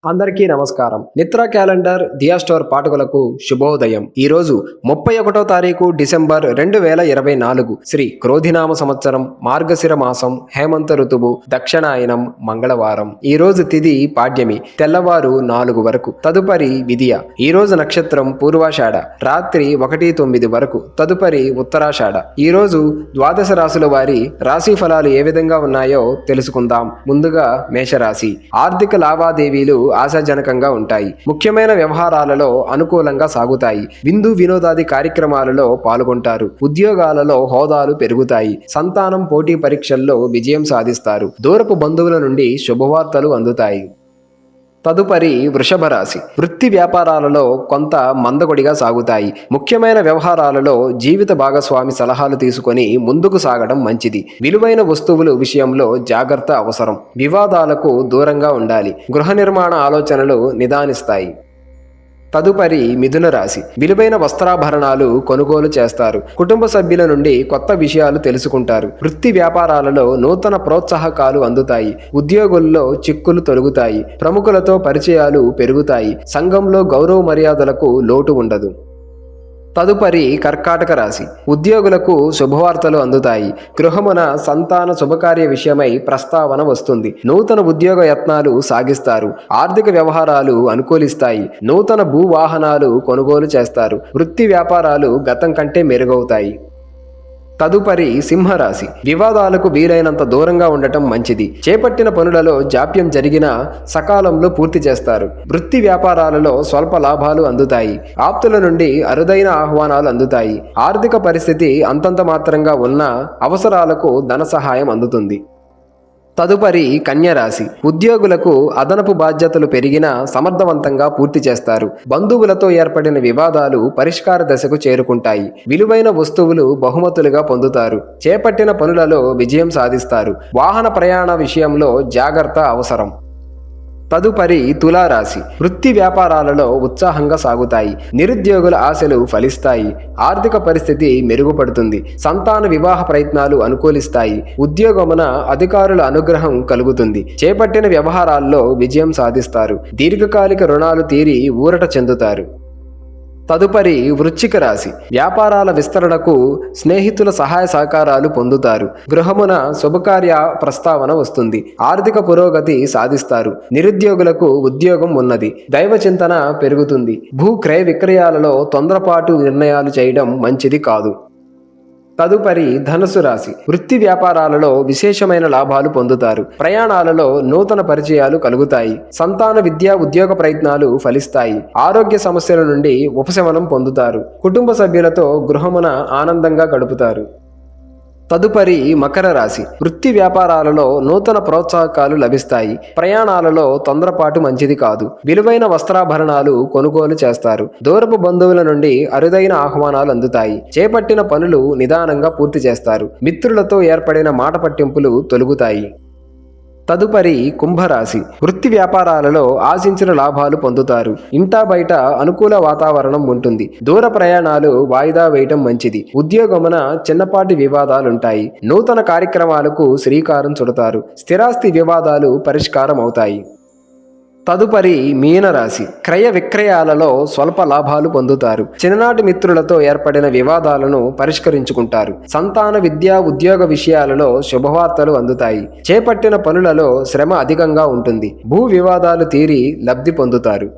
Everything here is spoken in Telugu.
అందరికీ నమస్కారం. నిత్ర క్యాలెండర్ దియా స్టోర్ పాఠకులకు శుభోదయం. ఈ రోజు 31వ తారీఖు డిసెంబర్ 2024 శ్రీ క్రోధినామ సంవత్సరం, మార్గశిర మాసం, హేమంత ఋతువు, దక్షిణాయనం, మంగళవారం. ఈ రోజు తిథి పాడ్యమి, తెల్లవారు 4 వరకు. తదుపరి విదియ. ఈ రోజు నక్షత్రం పూర్వాషాఢ, రాత్రి 1:09 వరకు. తదుపరి ఉత్తరాషాఢ. ఈ రోజు ద్వాదశ రాశుల వారి రాశి ఫలాలు ఏ విధంగా ఉన్నాయో తెలుసుకుందాం. ముందుగా మేషరాశి. ఆర్థిక లావాదేవీలు ఆశాజనకంగా ఉంటాయి. ముఖ్యమైన వ్యవహారాలలో అనుకూలంగా సాగుతాయి. విందు వినోదాది కార్యక్రమాలలో పాల్గొంటారు. ఉద్యోగాలలో హోదాలు పెరుగుతాయి. సంతానం పోటీ పరీక్షల్లో విజయం సాధిస్తారు. దూరపు బంధువుల నుండి శుభవార్తలు అందుతాయి. తదుపరి వృషభ రాశి. వృత్తి వ్యాపారాలలో కొంత మందకొడిగా సాగుతాయి. ముఖ్యమైన వ్యవహారాలలో జీవిత భాగస్వామి సలహాలు తీసుకొని ముందుకు సాగడం మంచిది. విలువైన వస్తువులు విషయంలో జాగ్రత్త అవసరం. వివాదాలకు దూరంగా ఉండాలి. గృహ నిర్మాణ ఆలోచనలు నిదానిస్తాయి. తదుపరి మిథున రాశి. విలువైన వస్త్రాభరణాలు కొనుగోలు చేస్తారు. కుటుంబ సభ్యుల నుండి కొత్త విషయాలు తెలుసుకుంటారు. వృత్తి వ్యాపారాలలో నూతన ప్రోత్సాహకాలు అందుతాయి. ఉద్యోగుల్లో చిక్కులు తొలగుతాయి. ప్రముఖులతో పరిచయాలు పెరుగుతాయి. సంఘంలో గౌరవ మర్యాదలకు లోటు ఉండదు. తదుపరి కర్కాటక రాశి. ఉద్యోగులకు శుభవార్తలు అందుతాయి. గృహమున సంతాన శుభకార్య విషయమై ప్రస్తావన వస్తుంది. నూతన ఉద్యోగ యత్నాలు సాగిస్తారు. ఆర్థిక వ్యవహారాలు అనుకూలిస్తాయి. నూతన భూవాహనాలు కొనుగోలు చేస్తారు. వృత్తి వ్యాపారాలు గతం కంటే మెరుగవుతాయి. తదుపరి సింహరాశి. వివాదాలకు వీలైనంత దూరంగా ఉండటం మంచిది. చేపట్టిన పనులలో జాప్యం జరిగినా సకాలంలో పూర్తి చేస్తారు. వృత్తి వ్యాపారాలలో స్వల్ప లాభాలు అందుతాయి. ఆప్తుల నుండి అరుదైన ఆహ్వానాలు అందుతాయి. ఆర్థిక పరిస్థితి అంతంత మాత్రంగా ఉన్నా అవసరాలకు ధన సహాయం అందుతుంది. తదుపరి కన్యరాశి. ఉద్యోగులకు అదనపు బాధ్యతలు పెరిగినా సమర్థవంతంగా పూర్తి చేస్తారు. బంధువులతో ఏర్పడిన వివాదాలు పరిష్కార దశకు చేరుకుంటాయి. విలువైన వస్తువులు బహుమతులుగా పొందుతారు. చేపట్టిన పనులలో విజయం సాధిస్తారు. వాహన ప్రయాణ విషయంలో జాగ్రత్త అవసరం. తదుపరి తులారాశి. వృత్తి వ్యాపారాలలో ఉత్సాహంగా సాగుతాయి. నిరుద్యోగుల ఆశలు ఫలిస్తాయి. ఆర్థిక పరిస్థితి మెరుగుపడుతుంది. సంతాన వివాహ ప్రయత్నాలు అనుకూలిస్తాయి. ఉద్యోగమున అధికారుల అనుగ్రహం కలుగుతుంది. చేపట్టిన వ్యవహారాల్లో విజయం సాధిస్తారు. దీర్ఘకాలిక రుణాలు తీరి ఊరట చెందుతారు. తదుపరి వృశ్చిక రాశి. వ్యాపారాల విస్తరణకు స్నేహితుల సహాయ సహకారాలు పొందుతారు. గృహమున శుభకార్య ప్రస్తావన వస్తుంది. ఆర్థిక పురోగతి సాధిస్తారు. నిరుద్యోగులకు ఉద్యోగం ఉన్నది. దైవ చింతన పెరుగుతుంది. భూ క్రయ విక్రయాలలో తొందరపాటు నిర్ణయాలు చేయడం మంచిది కాదు. తదుపరి ధనుసు రాశి. వృత్తి వ్యాపారాలలో విశేషమైన లాభాలు పొందుతారు. ప్రయాణాలలో నూతన పరిచయాలు కలుగుతాయి. సంతాన విద్యా ఉద్యోగ ప్రయత్నాలు ఫలిస్తాయి. ఆరోగ్య సమస్యల నుండి ఉపశమనం పొందుతారు. కుటుంబ సభ్యులతో గృహమున ఆనందంగా గడుపుతారు. తదుపరి మకర రాశి. వృత్తి వ్యాపారాలలో నూతన ప్రోత్సాహకాలు లభిస్తాయి. ప్రయాణాలలో తొందరపాటు మంచిది కాదు. విలువైన వస్త్రాభరణాలు కొనుగోలు చేస్తారు. దూరపు బంధువుల నుండి అరుదైన ఆహ్వానాలు అందుతాయి. చేపట్టిన పనులు నిదానంగా పూర్తి చేస్తారు. మిత్రులతో ఏర్పడిన మాట పట్టింపులు తొలగుతాయి. తదుపరి కుంభరాశి. వృత్తి వ్యాపారాలలో ఆశించిన లాభాలు పొందుతారు. ఇంటా బయట అనుకూల వాతావరణం ఉంటుంది. దూర ప్రయాణాలు వాయిదా వేయటం మంచిది. ఉద్యోగమున చిన్నపాటి వివాదాలుంటాయి. నూతన కార్యక్రమాలకు శ్రీకారం చుడతారు. స్థిరాస్తి వివాదాలు పరిష్కారం అవుతాయి. తదుపరి మీనరాశి. క్రయ విక్రయాలలో స్వల్ప లాభాలు పొందుతారు. చిన్ననాటి మిత్రులతో ఏర్పడిన వివాదాలను పరిష్కరించుకుంటారు. సంతాన విద్యా ఉద్యోగ విషయాలలో శుభవార్తలు అందుతాయి. చేపట్టిన పనులలో శ్రమ అధికంగా ఉంటుంది. భూ వివాదాలు తీరి లబ్ధి పొందుతారు.